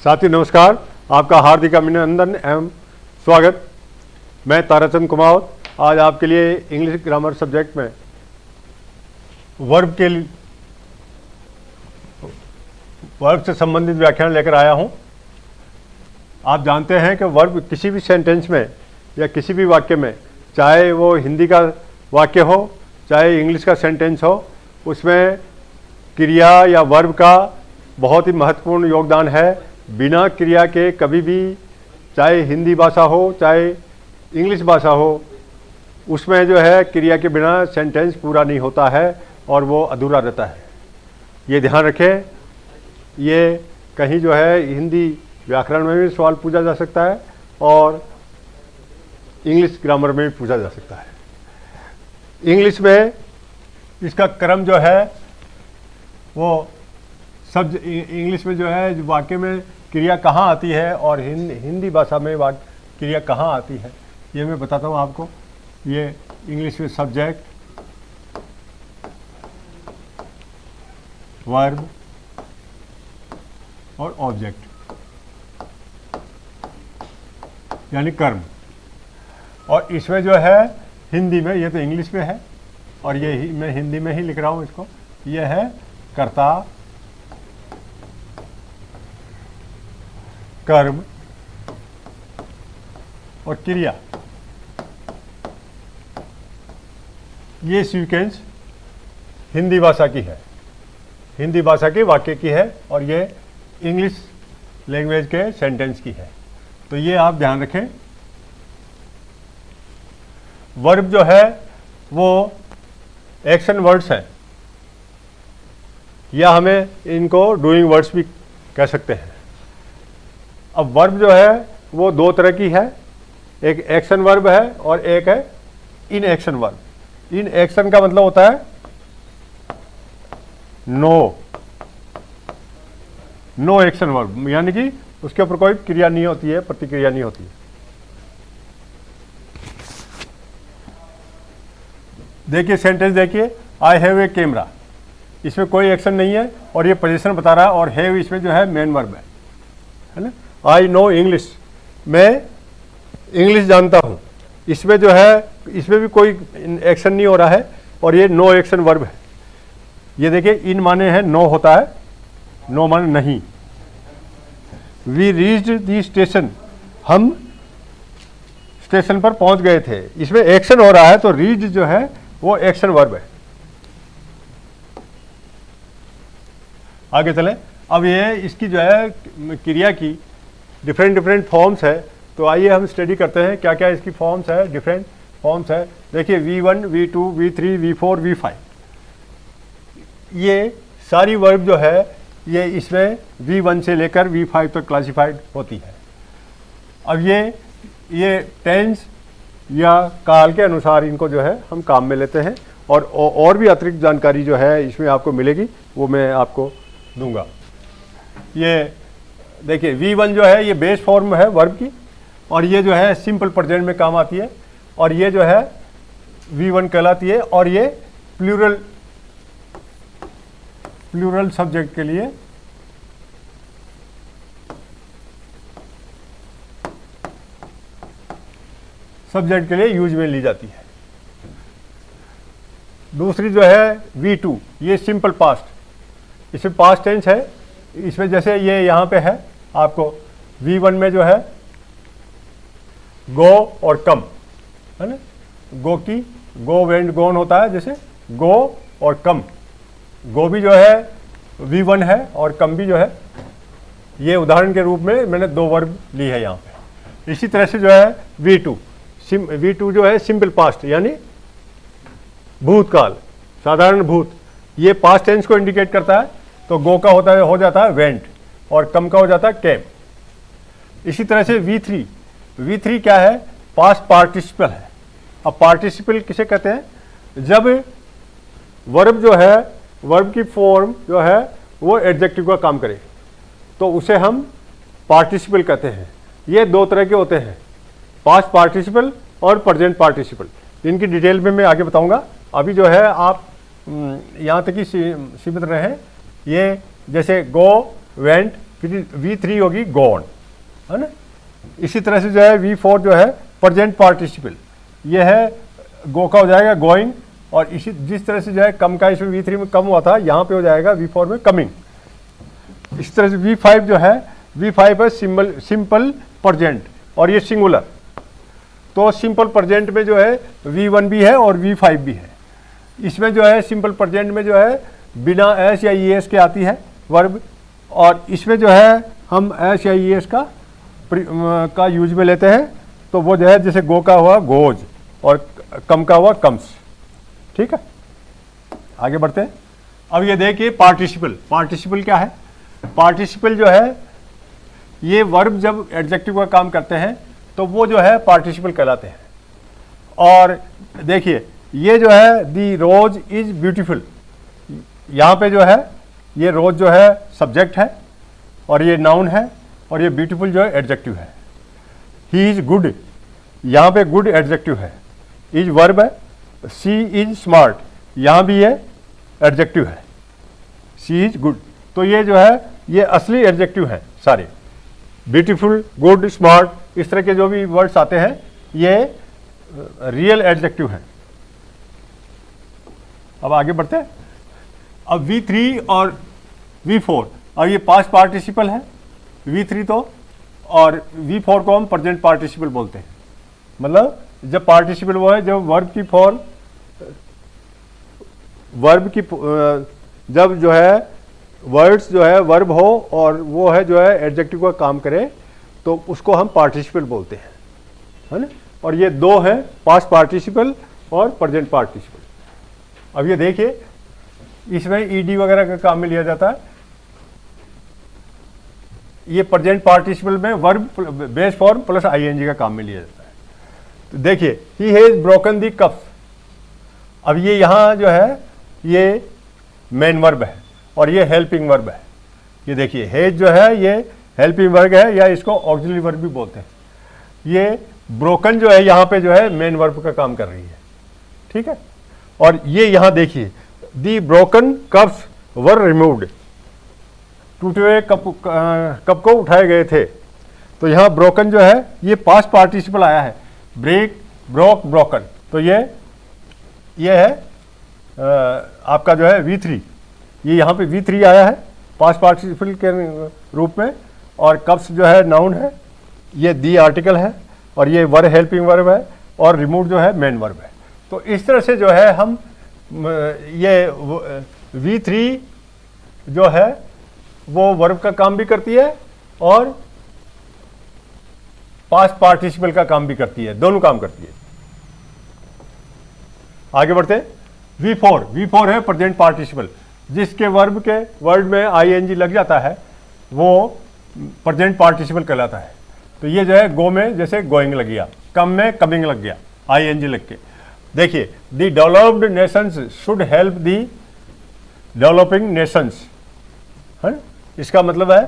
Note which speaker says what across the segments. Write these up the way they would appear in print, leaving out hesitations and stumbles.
Speaker 1: साथी नमस्कार, आपका हार्दिक अभिनंदन एवं स्वागत। मैं ताराचंद कुमावत आज आपके लिए इंग्लिश ग्रामर सब्जेक्ट में वर्ब से संबंधित व्याख्यान लेकर आया हूं। आप जानते हैं कि वर्ब किसी भी सेंटेंस में या किसी भी वाक्य में, चाहे वो हिंदी का वाक्य हो चाहे इंग्लिश का सेंटेंस हो, उसमें क्रिया या वर्ब का बहुत ही महत्वपूर्ण योगदान है। बिना क्रिया के कभी भी, चाहे हिंदी भाषा हो चाहे इंग्लिश भाषा हो, उसमें जो है क्रिया के बिना सेंटेंस पूरा नहीं होता है और वो अधूरा रहता है। ये ध्यान रखें। ये कहीं जो है हिंदी व्याकरण में भी सवाल पूछा जा सकता है और इंग्लिश ग्रामर में भी पूछा जा सकता है। इंग्लिश में इसका क्रम जो है वो सब, इंग्लिश में जो है वाक्य में क्रिया कहाँ आती है और हिंदी भाषा में क्रिया कहाँ आती है, ये मैं बताता हूँ आपको। ये इंग्लिश में सब्जेक्ट, वर्ब और ऑब्जेक्ट यानी कर्म। और इसमें जो है हिंदी में, ये तो इंग्लिश में है और ये मैं हिंदी में ही लिख रहा हूँ इसको, ये है कर्ता, कर्म और क्रिया। ये सीक्वेंस हिंदी भाषा की है, हिंदी भाषा के वाक्य की है और ये इंग्लिश लैंग्वेज के सेंटेंस की है। तो ये आप ध्यान रखें। वर्ब जो है वो एक्शन वर्ड्स हैं या हमें इनको डूइंग वर्ड्स भी कह सकते हैं। अब वर्ब जो है वो दो तरह की है, एक एक्शन वर्ब है और एक है इन एक्शन वर्ब। इन एक्शन का मतलब होता है नो एक्शन वर्ब, यानी कि उसके ऊपर कोई क्रिया नहीं होती है, प्रतिक्रिया नहीं होती है। देखिए सेंटेंस देखिए, आई हैव ए कैमरा, इसमें कोई एक्शन नहीं है और ये पोजीशन बता रहा है और हैव इसमें जो है मेन वर्ब है ना। आई नो इंग्लिश, मैं इंग्लिश जानता हूँ, इसमें जो है इसमें भी कोई एक्शन नहीं हो रहा है और ये नो एक्शन वर्ब है। ये देखिए, इन माने है नो होता है, नो माने नहीं। वी रीच्ड द स्टेशन, हम स्टेशन पर पहुंच गए थे, इसमें एक्शन हो रहा है तो रीच जो है वो एक्शन वर्ब है। आगे चले। अब ये इसकी जो है क्रिया की डिफरेंट फॉर्म्स है, तो आइए हम स्टडी करते हैं क्या क्या इसकी फॉर्म्स है, डिफरेंट फॉर्म्स है। देखिए V1, V2, V3, V4, V5, ये सारी वर्ब जो है ये इसमें V1 से लेकर V5 तक क्लासिफाइड होती है। अब ये टेंस या काल के अनुसार इनको जो है हम काम में लेते हैं और भी अतिरिक्त जानकारी जो है इसमें आपको मिलेगी, वो मैं आपको दूंगा। ये देखिए V1 जो है ये बेस फॉर्म है वर्ब की और ये जो है सिंपल प्रेजेंट में काम आती है और ये जो है V1 कहलाती है और ये प्लूरल सब्जेक्ट के लिए यूज में ली जाती है। दूसरी जो है V2, ये सिंपल पास्ट, इसमें पास्ट टेंस है। इसमें जैसे ये यहाँ पे है आपको V1 में जो है गो और कम है ना, गो वेंट गोन होता है, जैसे गो और कम, गो भी जो है V1 है और कम भी जो है, ये उदाहरण के रूप में मैंने दो वर्ब ली है यहाँ पे। इसी तरह से जो है V2 जो है सिंपल पास्ट यानी भूतकाल, साधारण भूत, ये पास्ट टेंस को इंडिकेट करता है। तो गो का हो जाता है वेंट और कम का हो जाता है केम। इसी तरह से V3 क्या है, पास्ट पार्टिसिपल है। अब पार्टिसिपल किसे कहते हैं, जब वर्ब जो है, वर्ब की फॉर्म जो है वो एडजेक्टिव का काम करे तो उसे हम पार्टिसिपल कहते हैं। ये दो तरह के होते हैं, पास्ट पार्टिसिपल और प्रेजेंट पार्टिसिपल। इनकी डिटेल में मैं आगे बताऊंगा। अभी जो है आप यहाँ तक ही सीमित रहें। ये जैसे गो वेंट फिर V3 होगी गॉन, है ना। इसी तरह से जो है V4 जो है प्रेजेंट पार्टिसिपल, ये है गो का हो जाएगा गोइंग, और इसी जिस तरह से जो है कम का इसमें V3 में कम हुआ था, यहाँ पे हो जाएगा V4 में कमिंग। इस तरह से V5 जो है, V5 है सिंपल प्रेजेंट, और ये सिंगुलर। तो सिंपल प्रेजेंट में जो है V1 भी है और V5 भी है। इसमें जो है सिंपल प्रेजेंट में जो है बिना एस या ई एस के आती है वर्ब, और इसमें जो है हम एस या ई एस का यूज में लेते हैं। तो वो जो है जैसे गो का हुआ गोज और कम का हुआ कम्स। ठीक है, आगे बढ़ते हैं। अब ये देखिए पार्टिसिपल क्या है। पार्टिसिपल जो है ये वर्ब जब एडजेक्टिव का काम करते हैं तो वो जो है पार्टिसिपल कहलाते हैं। और देखिए ये जो है दी रोज इज ब्यूटीफुल, यहाँ पे जो है ये रोज जो है सब्जेक्ट है और ये नाउन है, और ये ब्यूटीफुल जो है एडजेक्टिव है। ही इज गुड, यहाँ पे गुड एडजेक्टिव है, इज वर्ब है। सी इज स्मार्ट, यहाँ भी ये एडजेक्टिव है, सी इज गुड। तो ये जो है ये असली एडजेक्टिव हैं सारे, ब्यूटीफुल, गुड, स्मार्ट, इस तरह के जो भी वर्ड्स आते हैं ये रियल एडजेक्टिव हैं। अब आगे बढ़ते हैं। अब V3 और V4, अब ये पास्ट पार्टिसिपल है V3 तो, और V4 को हम प्रेजेंट पार्टिसिपल बोलते हैं। मतलब जब पार्टिसिपल वो है जब जब जो है वर्ड्स जो है वर्ब हो और वो है जो है एडजेक्टिव का काम करे तो उसको हम पार्टिसिपल बोलते हैं, है ना। और ये दो हैं, पास्ट पार्टिसिपल और प्रेजेंट पार्टिसिपल। अब ये देखिए इसमें ईडी वगैरह का काम में लिया जाता है। ये प्रेजेंट पार्टिसिपल में verb base form plus ING का काम में लिया जाता है। तो देखिए he has broken the cups, अब ये यहाँ जो है ये मेन वर्ब है और ये हेल्पिंग वर्ब है। ये देखिए हैज जो है ये हेल्पिंग वर्ब है, या इसको ऑक्सिलरी वर्ब भी बोलते हैं। ये ब्रोकन जो है यहाँ पे जो है मेन वर्ब का काम कर रही है, ठीक है। और ये यहाँ देखिए दी ब्रोकन कप्स वर रिमूव्ड, टूटे हुए कप को उठाए गए थे। तो यहाँ ब्रोकन जो है ये पास्ट पार्टिसिपल आया है, ब्रेक, ब्रोक, ब्रोकन। तो ये है आपका जो है V3, ये यहाँ पे V3 आया है पास्ट पार्टिसिपल के रूप में, और कप्स जो है नाउन है, ये दी आर्टिकल है, और ये वर हेल्पिंग वर्ब है, और रिमूव जो है मेन वर्ब है। तो इस तरह से जो है हम ये V3 जो है वो वर्ब का काम भी करती है और पास्ट पार्टिसिपल का काम भी करती है, दोनों काम करती है। आगे बढ़ते हैं। V4 है प्रेजेंट पार्टिसिपल, जिसके वर्ड में आईएनजी लग जाता है वो प्रेजेंट पार्टिसिपल कहलाता है। तो ये जो है गो में जैसे गोइंग लग गया, कम में कमिंग लग गया आईएनजी लग के। देखिए the developed Nations should help the developing Nations, है, इसका मतलब है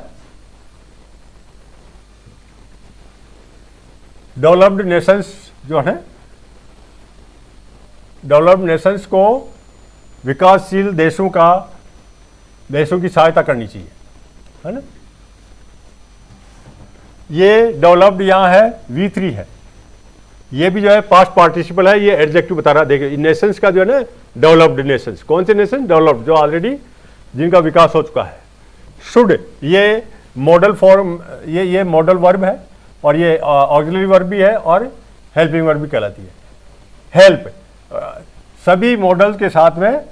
Speaker 1: डेवलप्ड नेशंस जो है, डेवलप्ड नेशंस को विकासशील देशों की सहायता करनी चाहिए, है ना। ये डेवलप्ड यहाँ है V3 है, ये भी जो है पास्ट पार्टिसिपल है, ये एडजेक्टिव बता रहा है। देखिए नेशंस का जो है ना डेवलप्ड नेशंस, कौन से नेशन डेवलप्ड, जो ऑलरेडी जिनका विकास हो चुका है। शुड ये मॉडल फॉर्म, ये मॉडल वर्ब है, और ये ऑक्सिलरी वर्ब भी है, और हेल्पिंग वर्ब भी कहलाती है। हेल्प सभी मॉडल के साथ में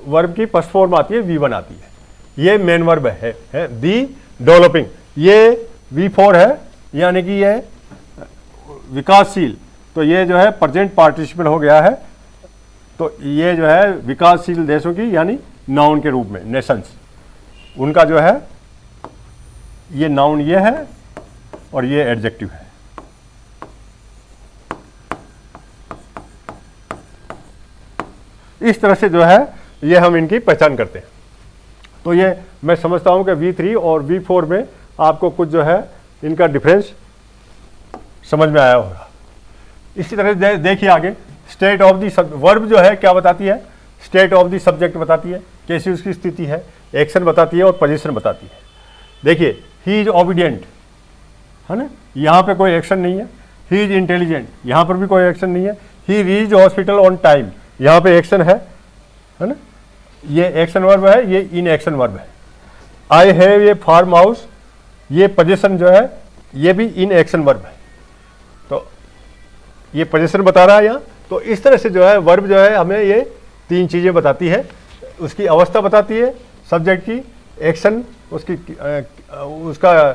Speaker 1: वर्ब की फर्स्ट फॉर्म आती है, V1 आती है, ये मेन वर्ब है दी डेवलपिंग। ये V4 है, यानी कि ये विकासशील, तो ये जो है प्रेजेंट पार्टिसिपल हो गया है। तो ये जो है विकासशील देशों की यानी नाउन के रूप में, नेशंस, उनका जो है ये नाउन ये है और ये एडजेक्टिव है। इस तरह से जो है ये हम इनकी पहचान करते हैं। तो ये मैं समझता हूं कि V3 और V4 में आपको कुछ जो है इनका डिफरेंस समझ में आया होगा। इसी तरह देखिए आगे, स्टेट ऑफ दी वर्ब जो है क्या बताती है, स्टेट ऑफ दी सब्जेक्ट बताती है, कैसी उसकी स्थिति है, एक्शन बताती है और पोजीशन बताती है। देखिए ही इज ओबीडियंट, है ना, यहाँ पे कोई एक्शन नहीं है। ही इज इंटेलिजेंट, यहाँ पर भी कोई एक्शन नहीं है। ही रीच हॉस्पिटल ऑन टाइम, यहाँ पे एक्शन है ना, ये एक्शन वर्ब है, ये इन एक्शन वर्ब है। I have a farm house, ये पोजीशन जो है ये भी इन एक्शन वर्ब है, तो ये पोजीशन बता रहा है यहाँ। तो इस तरह से जो है वर्ब जो है हमें ये तीन चीज़ें बताती है, उसकी अवस्था बताती है, सब्जेक्ट की, एक्शन उसकी उसका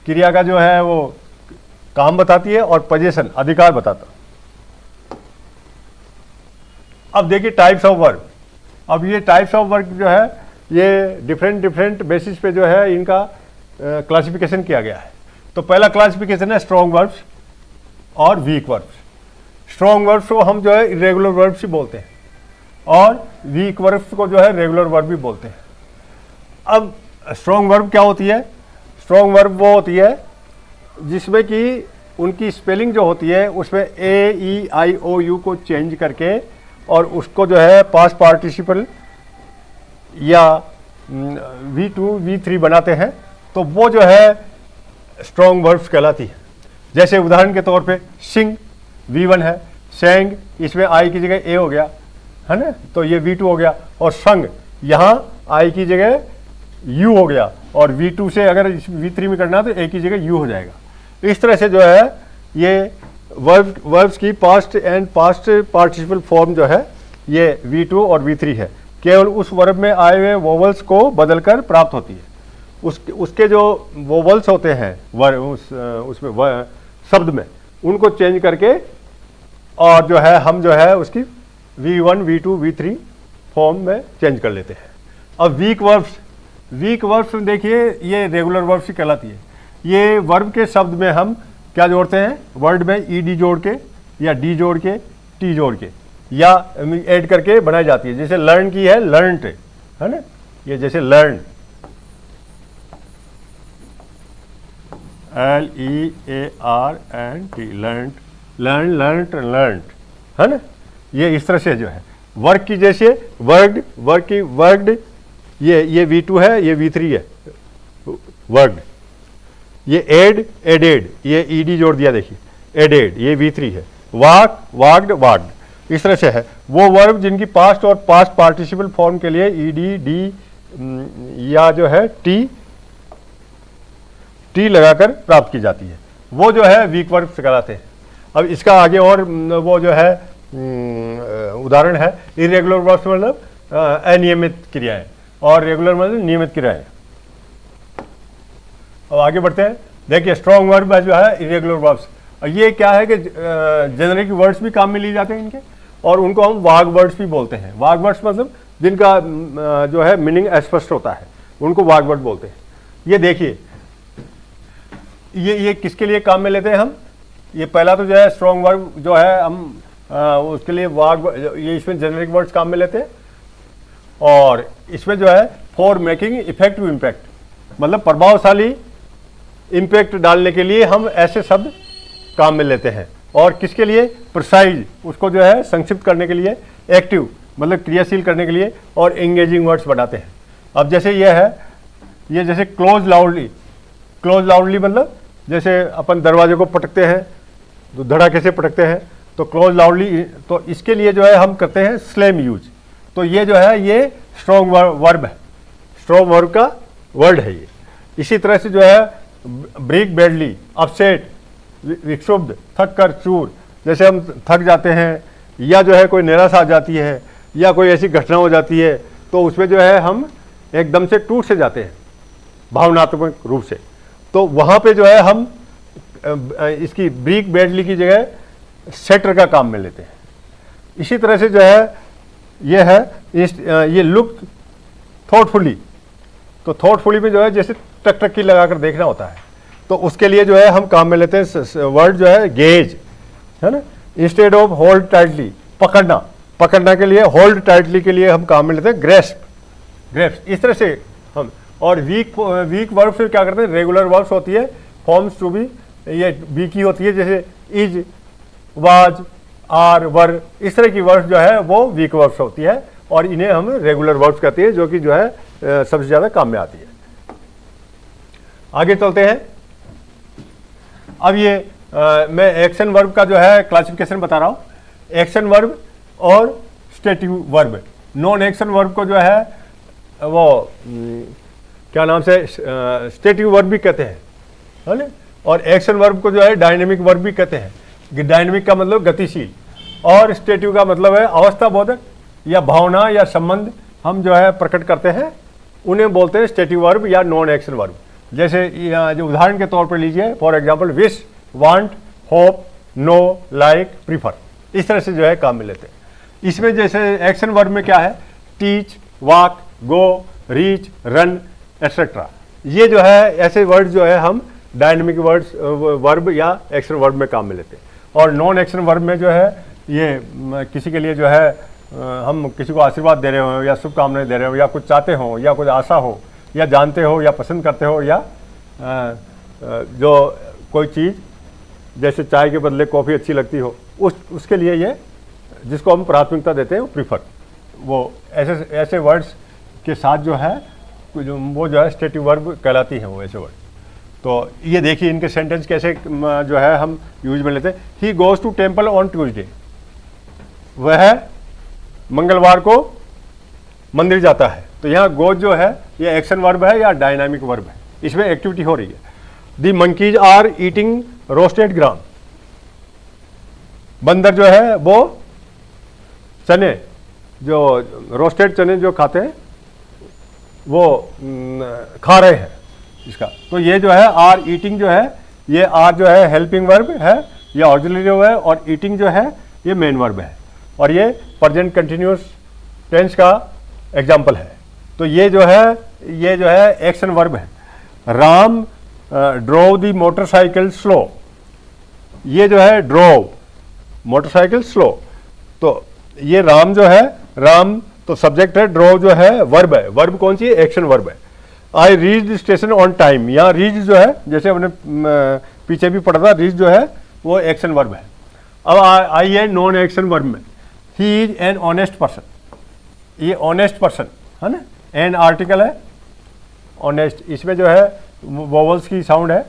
Speaker 1: क्रिया का जो है वो काम बताती है, और पोजीशन अधिकार बताता। अब देखिए टाइप्स ऑफ वर्ब। अब ये टाइप्स ऑफ वर्ब जो है ये डिफरेंट बेसिस पे जो है इनका क्लासिफिकेशन किया गया है। तो पहला क्लासिफिकेशन है स्ट्रॉन्ग वर्ब्स और वीक वर्ब्स। स्ट्रॉन्ग वर्ब्स को हम जो है इरेगुलर वर्ब्स ही बोलते हैं, और वीक वर्ब्स को जो है रेगुलर वर्ब भी बोलते हैं। अब स्ट्रॉन्ग वर्ब क्या होती है? स्ट्रॉन्ग वर्ब वो होती है जिसमें कि उनकी स्पेलिंग जो होती है उसमें ए ई आई ओ यू को चेंज करके और उसको जो है पास्ट पार्टिसिपल या V2 V3 बनाते हैं, तो वो जो है स्ट्रॉन्ग वर्ब्स कहलाती है। जैसे उदाहरण के तौर पे सिंग V1 है, सेंग इसमें आई की जगह ए हो गया, है ना, तो ये V2 हो गया। और संग यहाँ आई की जगह यू हो गया, और V2 से अगर V3 में करना तो ए की जगह यू हो जाएगा। इस तरह से जो है ये वर्ब्स की past and past participle form जो है ये V2 और V3 है, केवल उस वर्ब में आए हुए वोवल्स को बदलकर प्राप्त होती है। उसके जो वोवल्स होते हैं उसमें शब्द में, उनको चेंज करके और जो है हम जो है उसकी V1 V2 V3 फॉर्म में चेंज कर लेते हैं। अब वीक वर्ब्स में देखिए ये रेगुलर वर्ब्स ही कहलाती है। ये वर्ब के शब्द में हम क्या जोड़ते हैं? वर्ड में ईडी जोड़ के या डी जोड़ के टी जोड़ के या ऐड करके बनाई जाती है। जैसे लर्न की है लर्नड, है ना, ये जैसे लर्न LEARNT लर्नड, लर्नड, है ना, ये इस तरह से जो है। वर्क की जैसे वर्कड, ये V2 है, ये V3 है वर्कड। ये एडेड, ये ईडी जोड़ दिया, देखिए एडेड, ये V3 है। वाक्ड, इस तरह से है। वो वर्ब जिनकी पास्ट और पास्ट पार्टिसिपल फॉर्म के लिए ईडी डी या जो है टी लगाकर प्राप्त की जाती है, वो जो है वीक वर्ब कहलाते हैं। अब इसका आगे और वो जो है उदाहरण है इरेगुलर वर्ब्स मतलब अनियमित क्रियाएं, और रेगुलर मतलब नियमित क्रियाएं। अब आगे बढ़ते हैं। देखिए स्ट्रॉन्ग वर्ब जो है इरेगुलर वर्ब्स, ये क्या है कि जेनरिक वर्ड्स भी काम में लिए जाते हैं इनके, और उनको हम वाग वर्ड्स भी बोलते हैं। वाग वर्ड्स मतलब जिनका जो है मीनिंग अस्पष्ट होता है, उनको वाग वर्ड बोलते हैं। ये देखिए ये किसके लिए काम में लेते हैं हम? ये पहला तो जो है स्ट्रॉन्ग वर्ब जो है हम उसके लिए वाग, ये इसमें जेनरिक वर्ड्स काम में लेते हैं, और इसमें जो है फॉर मेकिंग इफेक्टिव इम्पैक्ट, मतलब प्रभावशाली इम्पैक्ट डालने के लिए हम ऐसे शब्द काम में लेते हैं। और किसके लिए? प्रिसाइज, उसको जो है संक्षिप्त करने के लिए, एक्टिव मतलब क्रियाशील करने के लिए, और एंगेजिंग वर्ड्स बनाते हैं। अब जैसे ये है, ये जैसे क्लोज लाउडली मतलब जैसे अपन दरवाजे को पटकते हैं तो धड़ाके से पटकते हैं, तो क्लोज लाउडली, तो इसके लिए जो है हम करते हैं स्लैम यूज। तो ये जो है ये स्ट्रॉन्ग वर्ब है, स्ट्रॉन्ग वर्ब का वर्ड है ये। इसी तरह से जो है ब्रेक बैडली, अपसेट, विक्षुब्ध, थक कर चूर, जैसे हम थक जाते हैं या जो है कोई निराशा आ जाती है या कोई ऐसी घटना हो जाती है, तो उसमें जो है हम एकदम से टूट से जाते हैं भावनात्मक रूप से, तो वहाँ पे जो है हम इसकी ब्रेक बैडली की जगह सेटर का काम में लेते हैं। इसी तरह से जो है ये है ये लुक थॉटफुली, तो थॉटफुली में जो है जैसे टक की लगाकर देखना होता है, तो उसके लिए जो है हम काम में लेते हैं वर्ड जो है गेज, है ना। इंस्टेड ऑफ होल्ड टाइटली, पकड़ना के लिए होल्ड टाइटली के लिए हम काम में लेते हैं ग्रेप्स। इस तरह से हम, और वीक वर्ब से क्या करते हैं? रेगुलर वर्ब्स होती है, फॉर्म्स टू बी ये वीक ही होती है, जैसे इज, वाज, आर, वर, इस तरह की वर्ब्स जो है वो वीक वर्ब्स होती है, और इन्हें हम रेगुलर वर्ब्स कहते हैं, जो कि जो है सबसे ज़्यादा काम में आती है। आगे चलते हैं। अब ये मैं एक्शन वर्ब का जो है क्लासिफिकेशन बता रहा हूँ। एक्शन वर्ब और stative verb. Non action verb को जो है वो क्या नाम से स्टेटिव वर्ब भी कहते हैं, है ना। और एक्शन वर्ब को जो है डायनेमिक वर्ब भी कहते हैं। डायनेमिक का मतलब गतिशील, और स्टेटिव का मतलब है अवस्था बोधक या भावना या संबंध हम जो है प्रकट करते हैं, उन्हें बोलते हैं स्टेटिव वर्ब या नॉन एक्शन वर्ब। जैसे जो उदाहरण के तौर पर लीजिए, for example wish, want, hope, know, like, prefer, इस तरह से जो है काम में लेते हैं। इसमें जैसे एक्शन वर्ब में क्या है, टीच, वॉक, गो, रीच, रन एटसेट्रा, ये जो है ऐसे वर्ड जो है हम डायनेमिक वर्ड्स वर्ब या एक्शन वर्ब में काम में लेते हैं। और नॉन एक्शन वर्ब में जो है ये किसी के लिए जो है हम किसी को आशीर्वाद दे रहे हो या शुभकामनाएं दे रहे हो या कुछ चाहते हो या कुछ आशा हो या जानते हो या पसंद करते हो या जो कोई चीज़ जैसे चाय के बदले कॉफ़ी अच्छी लगती हो, उसके लिए ये जिसको हम प्राथमिकता देते हैं वो प्रीफर, वो ऐसे वर्ड्स के साथ जो है वो जो है स्टेटिव वर्ब कहलाती हैं वो ऐसे वर्ड। तो ये देखिए इनके सेंटेंस कैसे जो है हम यूज में लेते हैं। He goes to temple on Tuesday, वह मंगलवार को मंदिर जाता है। तो यहाँ गोज जो है ये एक्शन वर्ब है या डायनामिक वर्ब है, इसमें एक्टिविटी हो रही है। दी मंकीज आर ईटिंग रोस्टेड ग्राम, बंदर जो है वो चने, जो रोस्टेड चने जो खाते हैं वो खा रहे हैं इसका। तो ये जो है आर ईटिंग जो है, ये आर जो है हेल्पिंग वर्ब है, ये ऑक्सिलरी वर्ब है, और ईटिंग जो है ये मेन वर्ब है, और ये प्रेजेंट कंटिन्यूअस टेंस का एग्जाम्पल है। तो ये जो है एक्शन वर्ब है। राम ड्रोव दी मोटरसाइकिल स्लो, ये जो है ड्रोव मोटरसाइकिल स्लो, तो ये राम जो है, राम तो सब्जेक्ट है, ड्रोव जो है वर्ब है। वर्ब कौन सी है, एक्शन वर्ब है। I reach station on time, यहाँ रीच जो है जैसे हमने पीछे भी पढ़ा था, रीच जो है वो एक्शन वर्ब है। अब आई है नॉन एक्शन वर्ब में, he is an honest person, ये ऑनेस्ट पर्सन है ना, एन आर्टिकल है, ऑनेस्ट, इसमें जो है वोवल्स की साउंड है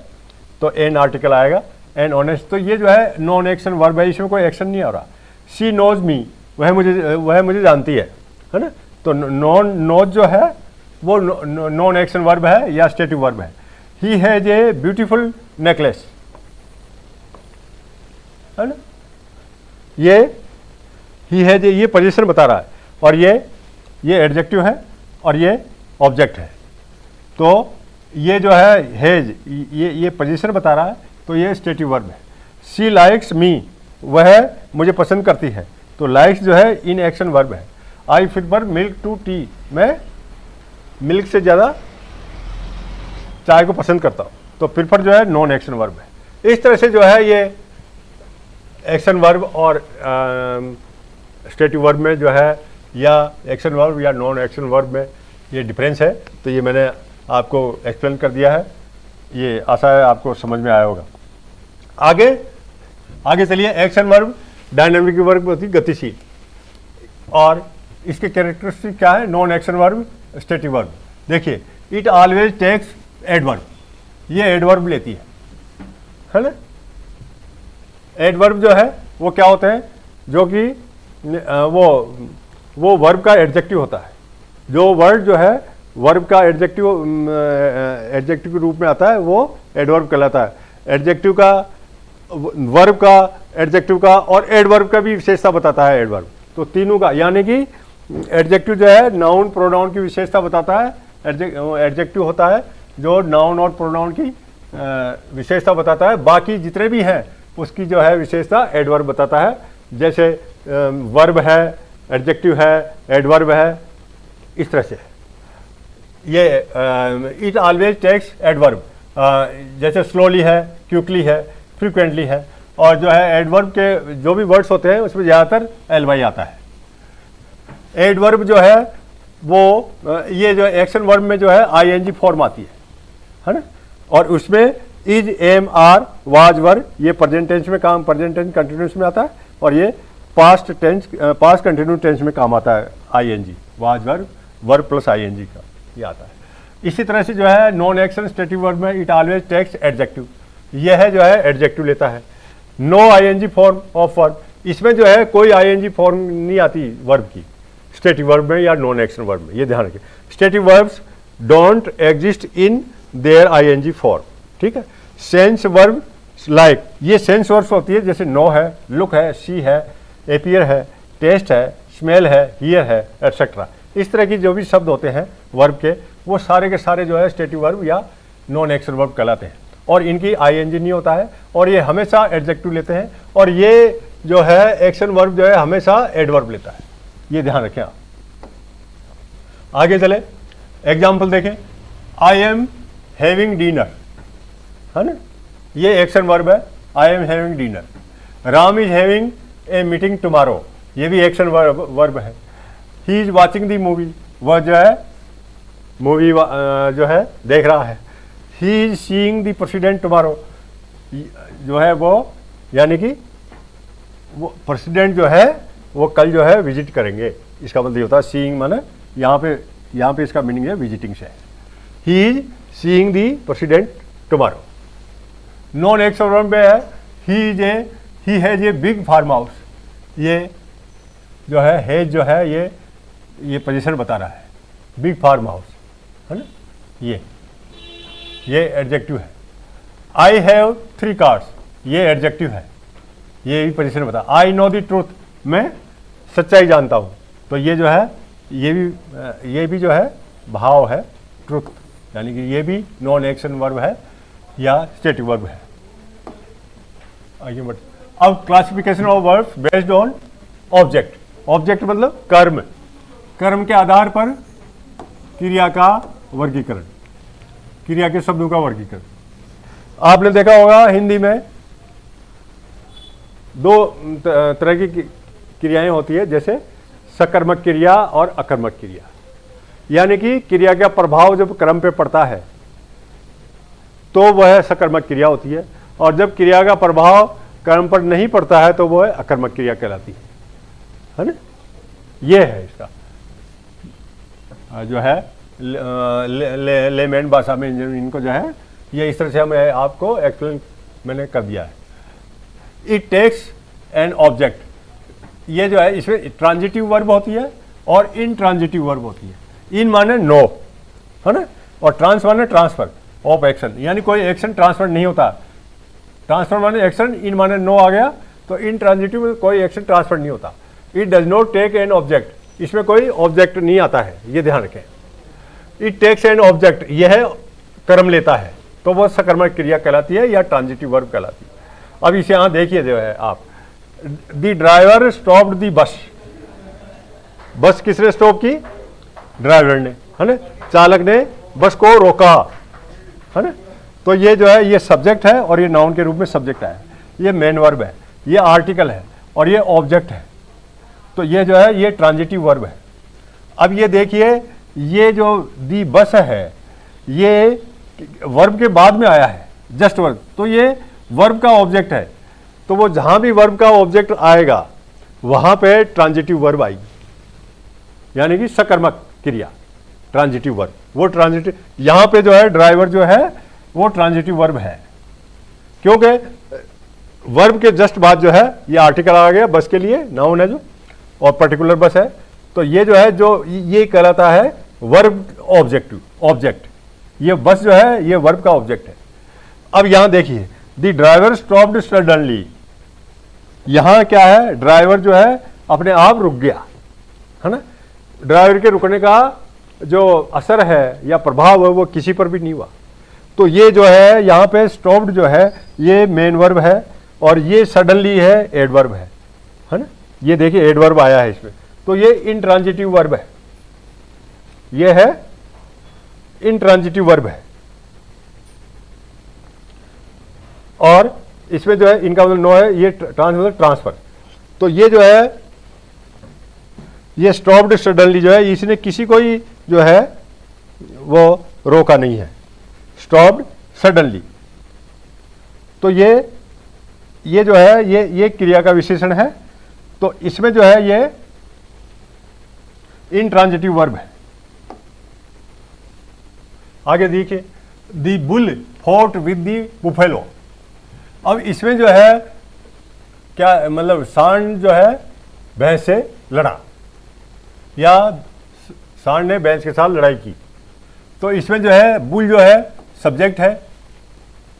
Speaker 1: तो एन आर्टिकल आएगा, एन ऑनेस्ट। तो ये जो है नॉन एक्शन वर्ब है, इसमें कोई एक्शन नहीं हो रहा। शी नोज मी, वह मुझे जानती है ना। तो नोज जो है वो नॉन एक्शन वर्ब है या स्टेटिव वर्ब है। He has a beautiful necklace, है ना, ये ही हैज ये पोजीशन बता रहा है, और ये एडजेक्टिव है और ये ऑब्जेक्ट है। तो ये जो है हैज, ये पोजीशन बता रहा है, तो ये स्टेटिव वर्ब है। शी लाइक्स मी, वह मुझे पसंद करती है, तो लाइक्स जो है इन एक्शन वर्ब है। I prefer milk to tea, मैं मिल्क से ज़्यादा चाय को पसंद करता हूँ, तो प्रेफर जो है नॉन एक्शन वर्ब है। इस तरह से जो है ये एक्शन वर्ब और स्टेटिव वर्ब में जो है या एक्शन वर्ब या नॉन एक्शन वर्ब में ये डिफरेंस है। तो ये मैंने आपको एक्सप्लेन कर दिया है, ये आशा है आपको समझ में आया होगा। आगे चलिए, एक्शन वर्ब डायनामिक वर्ब होती है गतिशील, और इसके कैरेक्टरिस्टिक क्या है, non action verb stative verb. देखिए, इट ऑलवेज टेक्स एडवर्ब, ये एडवर्ब लेती है ना। एडवर्ब जो है वो क्या होते हैं, जो कि वो वर्ब का एडजेक्टिव होता है। जो वर्ड जो है वर्ब का एडजेक्टिव के रूप में आता है वो एडवर्ब कहलाता है। एडजेक्टिव का, वर्ब का, एडजेक्टिव का और एडवर्ब का भी विशेषता बताता है एडवर्ब। तो तीनों का, यानी कि एडजेक्टिव जो है नाउन प्रोनाउन की विशेषता बताता है। एडजेक्टिव होता है जो नाउन और प्रोनाउन की विशेषता बताता है, बाकी जितने भी हैं उसकी जो है विशेषता एडवर्ब बताता है। जैसे वर्ब है, एडजेक्टिव है, एडवर्ब है, इस तरह से ये इट ऑलवेज टेक्स एडवर्ब। जैसे स्लोली है, क्विकली है, फ्रीक्वेंटली है, और जो है एडवर्ब के जो भी वर्ड्स होते हैं उसमें ज़्यादातर एलवाई आता है। एडवर्ब जो है वो ये जो एक्शन वर्ब में जो है आईएनजी फॉर्म आती है ना, और उसमें इज, एम, आर, वाज, वर, ये प्रेजेंट टेंस में काम, प्रेजेंट टेंस कंटिन्यूस में आता है, और ये पास्ट कंटिन्यूस टेंस में काम आता है ING, was, were, verb plus ING का ये आता है। इसी तरह से जो है नॉन एक्शन स्टेटिव वर्ब में इट ऑलवेज टेक्स एडजेक्टिव, यह है जो है एडजेक्टिव लेता है। No ING form of verb, इसमें जो है कोई आईएनजी फॉर्म नहीं आती वर्ब की स्टेटिव वर्ब में या नॉन एक्शन वर्ब में, ये ध्यान रखें। Stative verbs don't exist in their ING form, ठीक है। सेंस वर्ब लाइक, ये सेंस वर्ब्स होती है, जैसे नो है, लुक है, सी है, एपियर है, टेस्ट है, स्मेल है, हियर है, एटसेट्रा। इस तरह की जो भी शब्द होते हैं वर्ब के, वो सारे के सारे जो है स्टेटिव वर्ब या नॉन एक्शन वर्ब कहलाते हैं, और इनकी आईएनजी नहीं होता है, और ये हमेशा एडजेक्टिव लेते हैं, और ये जो है एक्शन वर्ब जो है हमेशा एडवर्ब लेता है, ये ध्यान रखें आप। आगे चले, एग्जाम्पल देखें। आई एम हैविंग डिनर, है ना, ये एक्शन वर्ब है, I am having dinner. Ram is having a meeting tomorrow, ये भी एक्शन वर्ब है। He is watching the movie, वह जो है मूवी जो है देख रहा है। ही is seeing the president tomorrow, जो है वो यानी कि वो प्रेसिडेंट जो है वो कल जो है विजिट करेंगे, इसका मतलब ये होता है सीइंग, माने यहाँ पे इसका मीनिंग है विजिटिंग से। He is seeing the president tomorrow. Non action verb में है he has a big farm house, ये जो है हैज जो है ये पोजीशन बता रहा है, बिग फार्म हाउस, है ना, ये एडजेक्टिव है। आई हैव 3 कार्स, ये एडजेक्टिव है, ये भी पोजीशन बता। आई नो द ट्रूथ, मैं सच्चाई जानता हूँ, तो ये जो है ये भी जो है भाव है ट्रूथ, यानी कि ये भी नॉन एक्शन वर्ब है या स्टेटिव वर्ब है। आइए बढ़, अब classification of verbs based on object. Object मतलब कर्म, कर्म के आधार पर क्रिया का वर्गीकरण, क्रिया के शब्दों का वर्गीकरण। आपने देखा होगा हिंदी में 2 तरह की क्रियाएं होती है, जैसे सकर्मक क्रिया और अकर्मक क्रिया, यानी कि क्रिया का प्रभाव जब कर्म पे पड़ता है तो वह सकर्मक क्रिया होती है, और जब क्रिया का प्रभाव कर्म पर नहीं पड़ता है तो वह अकर्मक क्रिया कहलाती है ना। ये है इसका जो है लेमैन भाषा में इनको जो है ये इस तरह से मैं आपको एक्सप्लेन मैंने कर दिया है। इट टेक्स एन ऑब्जेक्ट, ये जो है इसमें ट्रांजिटिव वर्ब होती है और इन ट्रांजिटिव वर्ब होती है। इन माने नो, है ना, और ट्रांस माने ट्रांसफर ऑफ एक्शन, यानी कोई एक्शन ट्रांसफर नहीं होता। ट्रांसफर माने एक्शन, इन माने नो आ गया, तो इन ट्रांजिटिव में कोई एक्शन ट्रांसफर नहीं होता। It does not take an object, इसमें कोई ऑब्जेक्ट नहीं आता है, ये ध्यान रखें। इट टेक्स एन ऑब्जेक्ट, यह कर्म लेता है, तो वह सकर्मक क्रिया कहलाती है या ट्रांजिटिव वर्ब कहलाती है। अब इसे यहाँ देखिए जो है आप, the driver stopped the bus, बस किसने स्टॉप की? ड्राइवर ने, है ना, चालक ने बस को रोका, है ना। तो ये जो है ये सब्जेक्ट है और ये नाउन के रूप में सब्जेक्ट है, ये मेन वर्ब है, ये आर्टिकल है और ये ऑब्जेक्ट है, तो ये जो है ये ट्रांजिटिव वर्ब है। अब ये देखिए ये जो दी बस है ये वर्ब के बाद में आया है, जस्ट वर्ब, तो ये वर्ब का ऑब्जेक्ट है, तो वो जहां भी वर्ब का ऑब्जेक्ट आएगा वहां पे ट्रांजिटिव वर्ब आएगी, यानी कि सकर्मक क्रिया ट्रांजिटिव वर्ब। वो ट्रांजिटिव यहां पे जो है ड्राइवर जो है वो ट्रांजिटिव वर्ब है, क्योंकि वर्ब के जस्ट बाद जो है ये आर्टिकल आ गया, बस के लिए नाउन है जो, और पर्टिकुलर बस है, तो ये जो है जो ये कहलाता है वर्ब ऑब्जेक्ट, ये बस जो है ये वर्ब का ऑब्जेक्ट है। अब यहां देखिए द ड्राइवर स्टॉप्ड सडनली, यहां क्या है, ड्राइवर जो है अपने आप रुक गया, है ना। ड्राइवर के रुकने का जो असर है या प्रभाव है वो किसी पर भी नहीं हुआ, तो ये जो है यहाँ पे स्टॉप्ड जो है ये मेन वर्ब है और ये सडनली है एडवर्ब है ना। ये देखिए एडवर्ब आया है इसमें, तो ये इंट्रांजिटिव वर्ब है, ये है इंट्रांजिटिव वर्ब है, और इसमें जो है इनका मतलब नो है, ये मतलब ट्रांसफर, तो ये जो है ये स्टॉप्ड सडनली जो है इसने किसी को ही जो है वो रोका नहीं है, स्टॉप्ड सडनली, तो ये जो है ये क्रिया का विशेषण है, तो इसमें जो है ये इंट्रांजिटिव वर्ब है। आगे देखिए, the bull fought with the buffalo. अब इसमें जो है क्या मतलब, सांड जो है भैंस से लड़ा या सांड ने भैंस के साथ लड़ाई की। तो इसमें जो है बुल जो है सब्जेक्ट है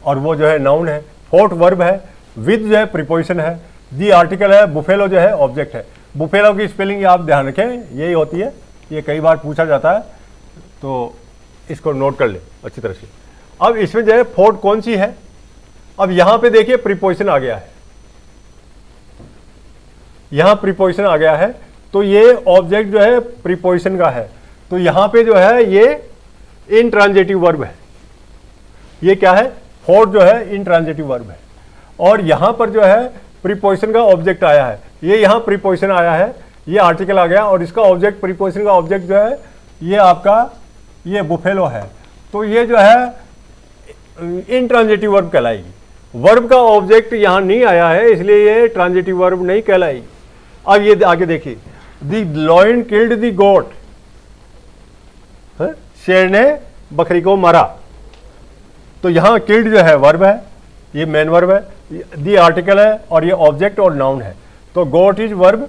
Speaker 1: और वो जो है नाउन है, फोर्ट वर्ब है, विद जो है प्रीपोजिशन है, दी आर्टिकल है, बुफेलो जो है ऑब्जेक्ट है। बुफेलो की स्पेलिंग आप ध्यान रखें, यही होती है, ये कई बार पूछा जाता है, तो इसको नोट कर ले अच्छी तरह से। अब इसमें जो है फोर्ट कौन सी है, अब यहां पे देखिए प्रीपोजिशन आ गया है, यहां प्रीपोजिशन आ गया है, तो ये ऑब्जेक्ट जो है प्रीपोजिशन का है, तो यहां पे जो है ये इनट्रांजिटिव वर्ब है। ये क्या है, फोर्ट जो है इनट्रांजिटिव वर्ब है। और यहां पर जो है प्रीपोजिशन का ऑब्जेक्ट आया है, ये यहां प्रीपोजिशन आया है, ये आर्टिकल आ गया और इसका ऑब्जेक्ट, प्रीपोजिशन का ऑब्जेक्ट जो है ये आपका ये बुफेलो है। तो ये जो है इनट्रांजिटिव वर्ब कहलाएगी। वर्ब का ऑब्जेक्ट यहां नहीं आया है, इसलिए ये ट्रांजिटिव वर्ब नहीं कहलाएगी। अब ये आगे देखिए, दी लॉयन किल्ड दी गोट, शेर ने बकरी को मारा। तो यहां किल्ड जो है वर्ब है, ये मेन वर्ब है, दी आर्टिकल है और ये ऑब्जेक्ट और नाउन है। तो गोट इज वर्ब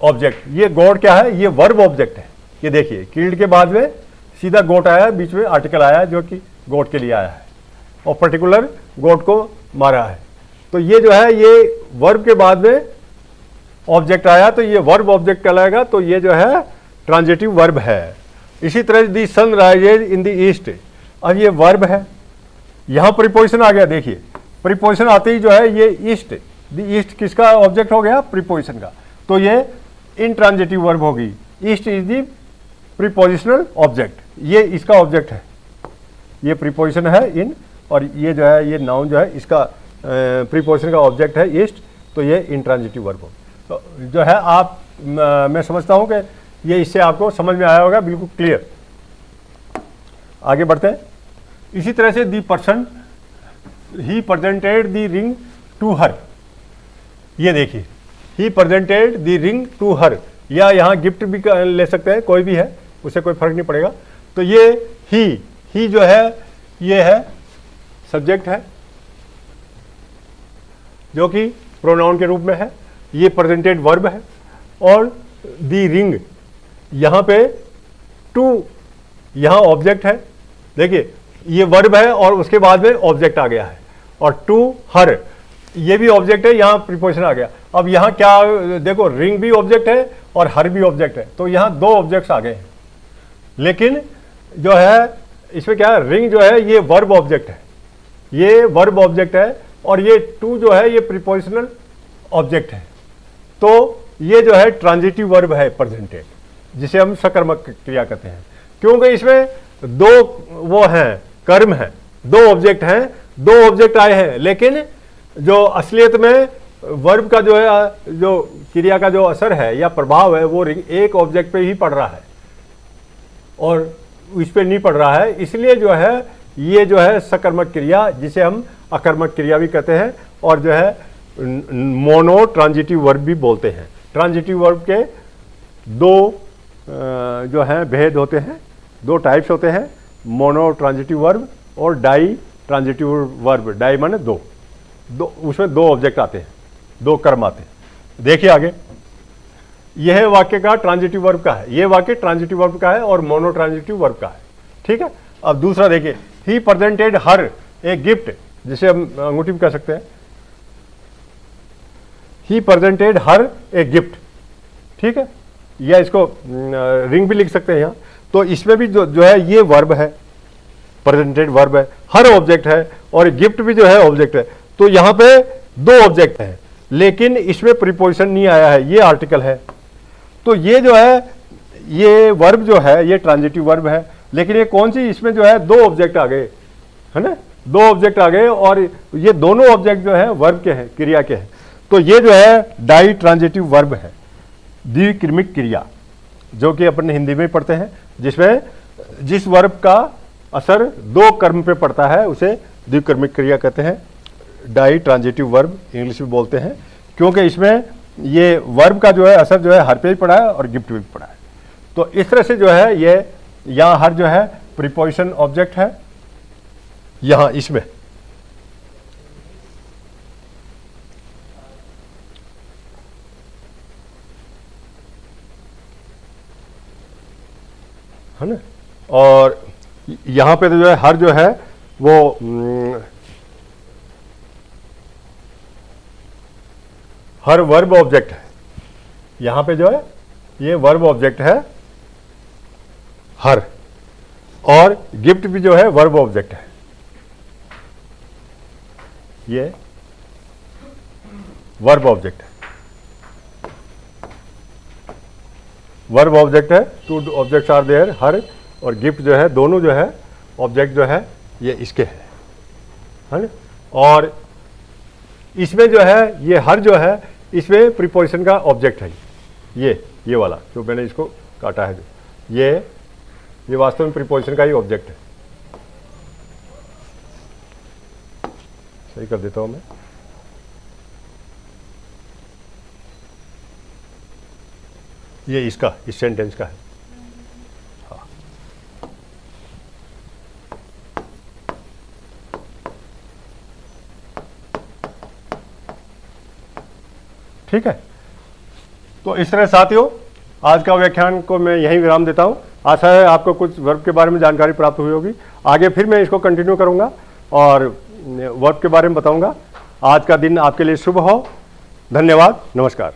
Speaker 1: ऑब्जेक्ट। ये गोट क्या है, ये वर्ब ऑब्जेक्ट है। ये देखिए किल्ड के बाद में सीधा गोट आया, बीच में आर्टिकल आया जो कि गोट के लिए आया है और पर्टिकुलर गोट को मारा है। तो ये जो है ये वर्ब के बाद में ऑब्जेक्ट आया, तो ये वर्ब ऑब्जेक्ट कहलाएगा। तो ये जो है ट्रांजिटिव वर्ब है। इसी तरह the sun rises in the east, अब ये वर्ब है, यहां प्रीपोजिशन आ गया। देखिए प्रीपोजिशन आते ही जो है ये ईस्ट, द ईस्ट किसका ऑब्जेक्ट हो गया, प्रीपोजिशन का। तो ये इनट्रांजिटिव वर्ब होगी। East is the prepositional object, ये इसका ऑब्जेक्ट है, ये प्रीपोजिशन है इन, और ये जो है ये नाउन जो है इसका प्रीपोजिशन का ऑब्जेक्ट है ईस्ट। तो ये इनट्रांजिटिव वर्ब हो। तो जो है आप मैं समझता हूं कि ये इससे आपको समझ में आया होगा, बिल्कुल क्लियर। आगे बढ़ते हैं। इसी तरह से the person he presented the ring to her, ये देखिए he presented the ring to her, या यहाँ गिफ्ट भी ले सकते हैं, कोई भी है, उससे कोई फर्क नहीं पड़ेगा। तो ये ही जो है ये है सब्जेक्ट है जो कि प्रोनाउन के रूप में है, ये प्रेजेंटेड वर्ब है। और दी रिंग यहाँ पे टू, यहाँ ऑब्जेक्ट है। देखिए ये वर्ब है और उसके बाद में ऑब्जेक्ट आ गया है, और टू हर ये भी ऑब्जेक्ट है, यहाँ प्रीपोजिशन आ गया। अब यहाँ क्या देखो, रिंग भी ऑब्जेक्ट है और हर भी ऑब्जेक्ट है, तो यहाँ दो ऑब्जेक्ट्स आ गए हैं। लेकिन जो है इसमें क्या है, रिंग जो है ये वर्ब ऑब्जेक्ट है, ये वर्ब ऑब्जेक्ट है, और ये टू जो है ये प्रीपोजिशनल ऑब्जेक्ट है। तो ये जो है ट्रांजिटिव वर्ब है प्रेजेंटेड, जिसे हम सकर्मक क्रिया कहते हैं, क्योंकि इसमें दो वो हैं, कर्म हैं, दो ऑब्जेक्ट हैं, दो ऑब्जेक्ट आए हैं। लेकिन जो असलियत में वर्ब का जो है, जो क्रिया का जो असर है या प्रभाव है, वो एक ऑब्जेक्ट पे ही पड़ रहा है और इस पे नहीं पड़ रहा है। इसलिए जो है ये जो है सकर्मक क्रिया, जिसे हम अकर्मक क्रिया भी कहते हैं, और जो है मोनो ट्रांजिटिव वर्ब भी बोलते हैं। ट्रांजिटिव वर्ब के दो जो हैं भेद होते हैं, दो टाइप्स होते हैं, मोनो ट्रांजिटिव वर्ब और डाई ट्रांजिटिव वर्ब। डाई माने दो, उसमें दो ऑब्जेक्ट आते हैं, दो कर्म आते हैं। देखिए आगे, यह वाक्य का ट्रांजिटिव वर्ब का है, यह वाक्य ट्रांजिटिव वर्ब का है और मोनो ट्रांजिटिव वर्ब का है। ठीक है। अब दूसरा देखिए, he presented her a gift, जिसे हम अंगूठी भी कह सकते हैं, he presented her a gift. ठीक है, या इसको रिंग भी लिख सकते हैं यहाँ। तो इसमें भी जो है ये वर्ब है, प्रेजेंटेड वर्ब है, हर ऑब्जेक्ट है, और गिफ्ट भी जो है ऑब्जेक्ट है। तो यहाँ पे दो ऑब्जेक्ट हैं, लेकिन इसमें प्रीपोजिशन नहीं आया है, ये आर्टिकल है। तो ये जो है ये वर्ब जो है ये ट्रांजिटिव वर्ब है, लेकिन ये कौन सी, इसमें जो है दो ऑब्जेक्ट आ गए, है ना, दो ऑब्जेक्ट आ गए, और ये दोनों ऑब्जेक्ट जो है वर्ब के हैं, क्रिया के हैं। तो ये जो है डाई ट्रांजिटिव वर्ब है, द्विक्रमिक क्रिया, जो कि अपन हिंदी में पढ़ते हैं, जिसमें जिस वर्ब का असर दो कर्म पे पड़ता है उसे द्विक्रमिक क्रिया कहते हैं। डाई ट्रांजिटिव वर्ब इंग्लिश में बोलते हैं, क्योंकि इसमें ये वर्ब का जो है असर जो है हर पे ही पड़ा है और गिफ्ट पे भी पड़ा है। तो इस तरह से जो है ये यहाँ हर जो है प्रीपोजिशन ऑब्जेक्ट है यहां इसमें, है ना। और यहां पे तो जो है हर जो है वो हर वर्ब ऑब्जेक्ट है। यहां पे जो है ये वर्ब ऑब्जेक्ट है हर, और गिफ्ट भी जो है वर्ब ऑब्जेक्ट है। ये वर्ब ऑब्जेक्ट है, वर्ब ऑब्जेक्ट है। टू ऑब्जेक्ट्स आर देयर, हर और गिफ्ट जो है दोनों जो है ऑब्जेक्ट जो है ये इसके है ना। और इसमें जो है ये हर जो है इसमें प्रीपोजिशन का ऑब्जेक्ट है। ये वाला जो मैंने इसको काटा है, जो ये वास्तव में प्रीपोजिशन का ही ऑब्जेक्ट है। सही कर देता हूं मैं। ये इसका, इस सेंटेंस का है। हाँ। ठीक है, तो इस तरह साथियों आज का व्याख्यान को मैं यहीं विराम देता हूं। आशा है आपको कुछ वर्ब के बारे में जानकारी प्राप्त हुई होगी। आगे फिर मैं इसको कंटिन्यू करूंगा और वर्ब के बारे में बताऊंगा। आज का दिन आपके लिए शुभ हो। धन्यवाद, नमस्कार।